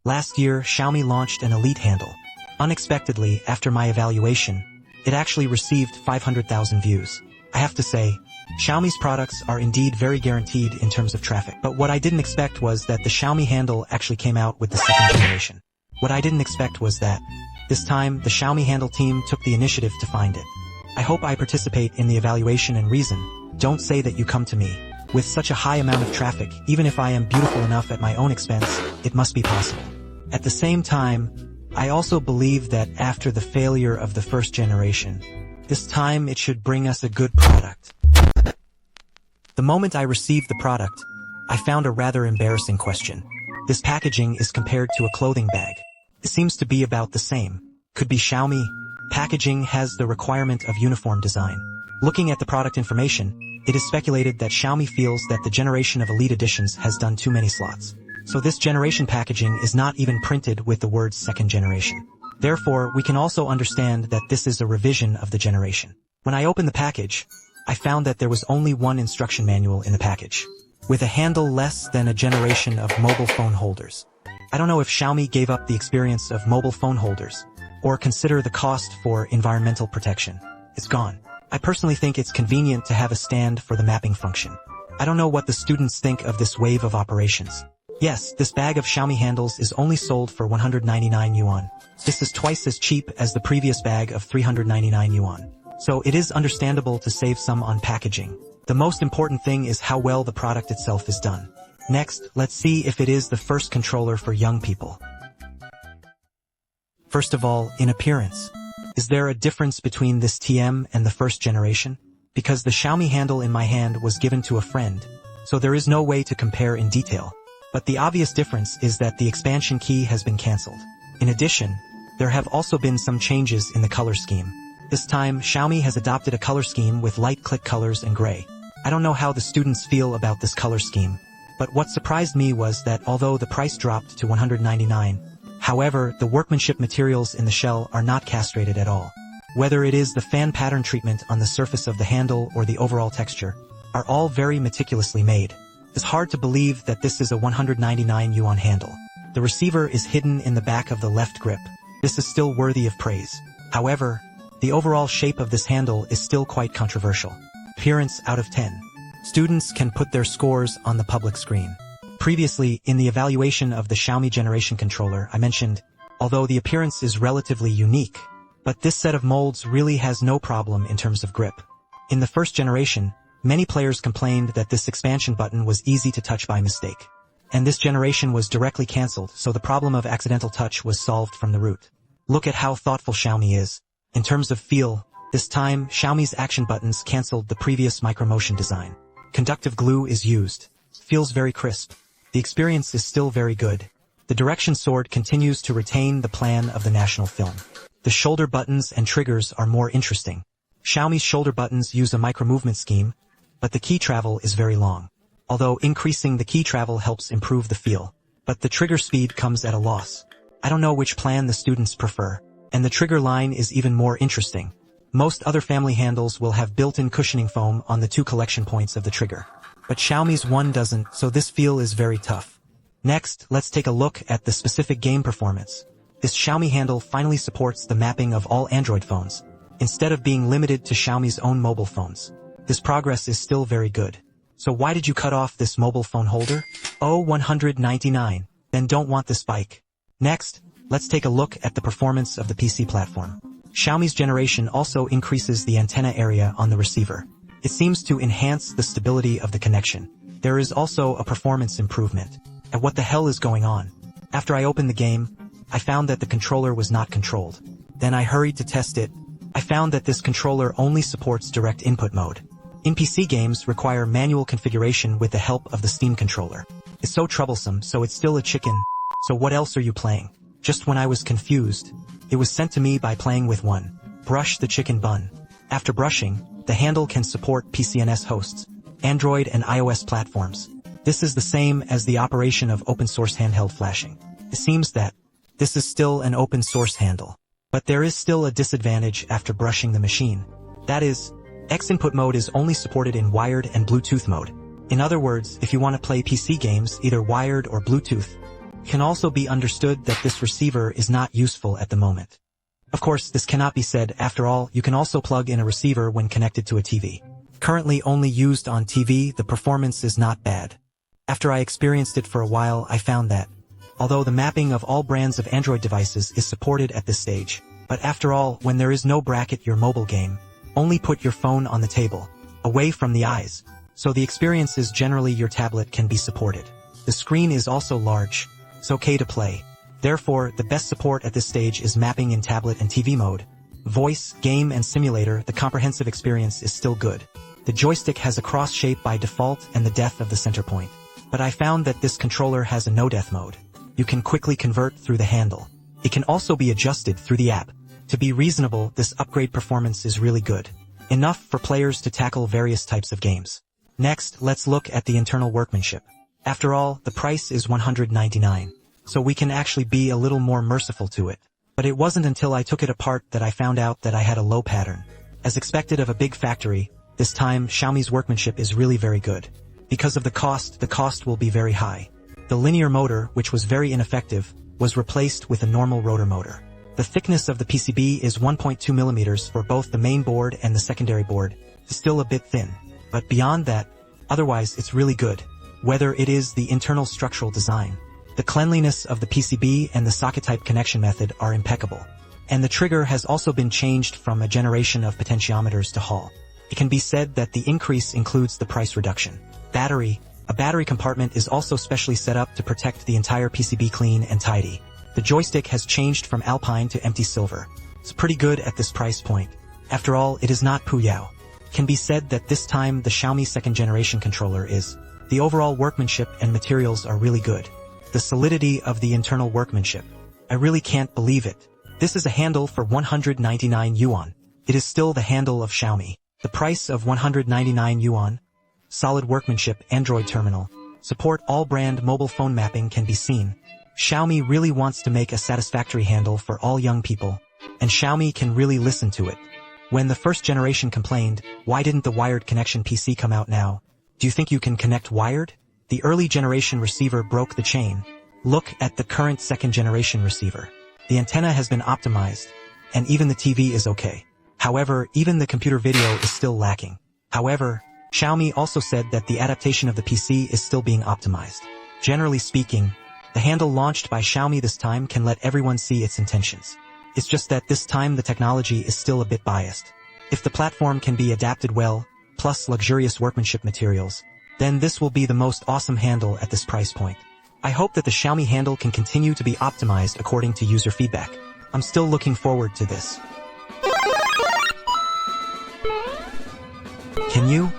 Last year, Xiaomi launched an Elite handle. Unexpectedly, after my evaluation, it actually received 500,000 views. I have to say, Xiaomi's products are indeed very guaranteed in terms of traffic. But what I didn't expect was that the Xiaomi handle actually came out with the second generation. What I didn't expect was that, this time, the Xiaomi handle team took the initiative to find it. I hope I participate in the evaluation and reason. Don't say that you come to me. With such a high amount of traffic, even if I am beautiful enough at my own expense, it must be possible. At the same time, I also believe that after the failure of the first generation, this time it should bring us a good product. The moment I received the product, I found a rather embarrassing question. This packaging is compared to a clothing bag. It seems to be about the same. Could be Xiaomi. Packaging has the requirement of uniform design. Looking at the product information, it is speculated that Xiaomi feels that the generation of Elite editions has done too many slots. So this generation packaging is not even printed with the words second generation. Therefore, we can also understand that this is a revision of the generation. When I opened the package, I found that there was only one instruction manual in the package, with a handle less than a generation of mobile phone holders. I don't know if Xiaomi gave up the experience of mobile phone holders, or consider the cost for environmental protection. It's gone. I personally think it's convenient to have a stand for the mapping function. I don't know what the students think of this wave of operations. Yes, this bag of Xiaomi handles is only sold for 199 yuan. This is twice as cheap as the previous bag of 399 yuan. So it is understandable to save some on packaging. The most important thing is how well the product itself is done. Next, let's see if it is the first controller for young people. First of all, in appearance. Is there a difference between this TM and the first generation? Because the Xiaomi handle in my hand was given to a friend, so there is no way to compare in detail. But the obvious difference is that the expansion key has been cancelled. In addition, there have also been some changes in the color scheme. This time, Xiaomi has adopted a color scheme with light click colors and gray. I don't know how the students feel about this color scheme, but what surprised me was that although the price dropped to 199, however, the workmanship materials in the shell are not castrated at all. Whether it is the fan pattern treatment on the surface of the handle or the overall texture, are all very meticulously made. It's hard to believe that this is a 199 yuan handle. The receiver is hidden in the back of the left grip. This is still worthy of praise. However, the overall shape of this handle is still quite controversial. Appearance out of 10. Students can put their scores on the public screen. Previously, in the evaluation of the Xiaomi generation controller, I mentioned, although the appearance is relatively unique, but this set of molds really has no problem in terms of grip. In the first generation, many players complained that this expansion button was easy to touch by mistake. And this generation was directly cancelled, so the problem of accidental touch was solved from the root. Look at how thoughtful Xiaomi is. In terms of feel, this time, Xiaomi's action buttons cancelled the previous micromotion design. Conductive glue is used. Feels very crisp. The experience is still very good. The direction sword continues to retain the plan of the national film. The shoulder buttons and triggers are more interesting. Xiaomi's shoulder buttons use a micro-movement scheme, but the key travel is very long. Although increasing the key travel helps improve the feel, but the trigger speed comes at a loss. I don't know which plan the students prefer, and the trigger line is even more interesting. Most other family handles will have built-in cushioning foam on the two collection points of the trigger. But Xiaomi's one doesn't, so this feel is very tough. Next, let's take a look at the specific game performance. This Xiaomi handle finally supports the mapping of all Android phones, instead of being limited to Xiaomi's own mobile phones. This progress is still very good. So why did you cut off this mobile phone holder? Oh, 199. Then don't want this bike. Next, let's take a look at the performance of the PC platform. Xiaomi's generation also increases the antenna area on the receiver. It seems to enhance the stability of the connection. There is also a performance improvement. And what the hell is going on? After I opened the game, I found that the controller was not controlled. Then I hurried to test it. I found that this controller only supports direct input mode. In PC games require manual configuration with the help of the Steam controller. It's so troublesome, so it's still a chicken. So what else are you playing? Just when I was confused, it was sent to me by playing with one. Brush the chicken bun. After brushing, the handle can support PCNS hosts, Android and iOS platforms. This is the same as the operation of open-source handheld flashing. It seems that this is still an open-source handle. But there is still a disadvantage after brushing the machine. That is, X input mode is only supported in wired and Bluetooth mode. In other words, if you want to play PC games either wired or Bluetooth, It can also be understood that this receiver is not useful at the moment. Of course, this cannot be said. After all, you can also plug in a receiver when connected to a TV. Currently only used on TV, the performance is not bad. After I experienced it for a while, I found that, although the mapping of all brands of Android devices is supported at this stage, but after all, when there is no bracket your mobile game, only put your phone on the table, away from the eyes, so the experience is generally your tablet can be supported. The screen is also large, it's okay to play. Therefore, the best support at this stage is mapping in tablet and TV mode. Voice, game and simulator, the comprehensive experience is still good. The joystick has a cross shape by default and the depth of the center point. But I found that this controller has a no-death mode. You can quickly convert through the handle. It can also be adjusted through the app. To be reasonable, this upgrade performance is really good. Enough for players to tackle various types of games. Next, let's look at the internal workmanship. After all, the price is $199. So we can actually be a little more merciful to it. But it wasn't until I took it apart that I found out that I had a low pattern. As expected of a big factory, this time Xiaomi's workmanship is really very good. Because of the cost will be very high. The linear motor, which was very ineffective, was replaced with a normal rotor motor. The thickness of the PCB is 1.2 millimeters for both the main board and the secondary board. It's still a bit thin. But beyond that, otherwise it's really good. Whether it is the internal structural design, the cleanliness of the PCB and the socket-type connection method are impeccable. And the trigger has also been changed from a generation of potentiometers to Hall. It can be said that the increase includes the price reduction. Battery. A battery compartment is also specially set up to protect the entire PCB clean and tidy. The joystick has changed from Alpine to empty silver. It's pretty good at this price point. After all, it is not Puyao. It can be said that this time the Xiaomi second generation controller is. The overall workmanship and materials are really good. The solidity of the internal workmanship. I really can't believe it. This is a handle for 199 yuan. It is still the handle of Xiaomi. The price of 199 yuan. Solid workmanship, Android terminal. Support all brand mobile phone mapping can be seen. Xiaomi really wants to make a satisfactory handle for all young people. And Xiaomi can really listen to it. When the first generation complained, why didn't the wired connection PC come out now? Do you think you can connect wired? The early generation receiver broke the chain. Look at the current second generation receiver. The antenna has been optimized, and even the TV is okay. However, even the computer video is still lacking. However, Xiaomi also said that the adaptation of the PC is still being optimized. Generally speaking, the handle launched by Xiaomi this time can let everyone see its intentions. It's just that this time the technology is still a bit biased. If the platform can be adapted well, plus luxurious workmanship materials, then this will be the most awesome handle at this price point. I hope that the Xiaomi handle can continue to be optimized according to user feedback. I'm still looking forward to this. Can you?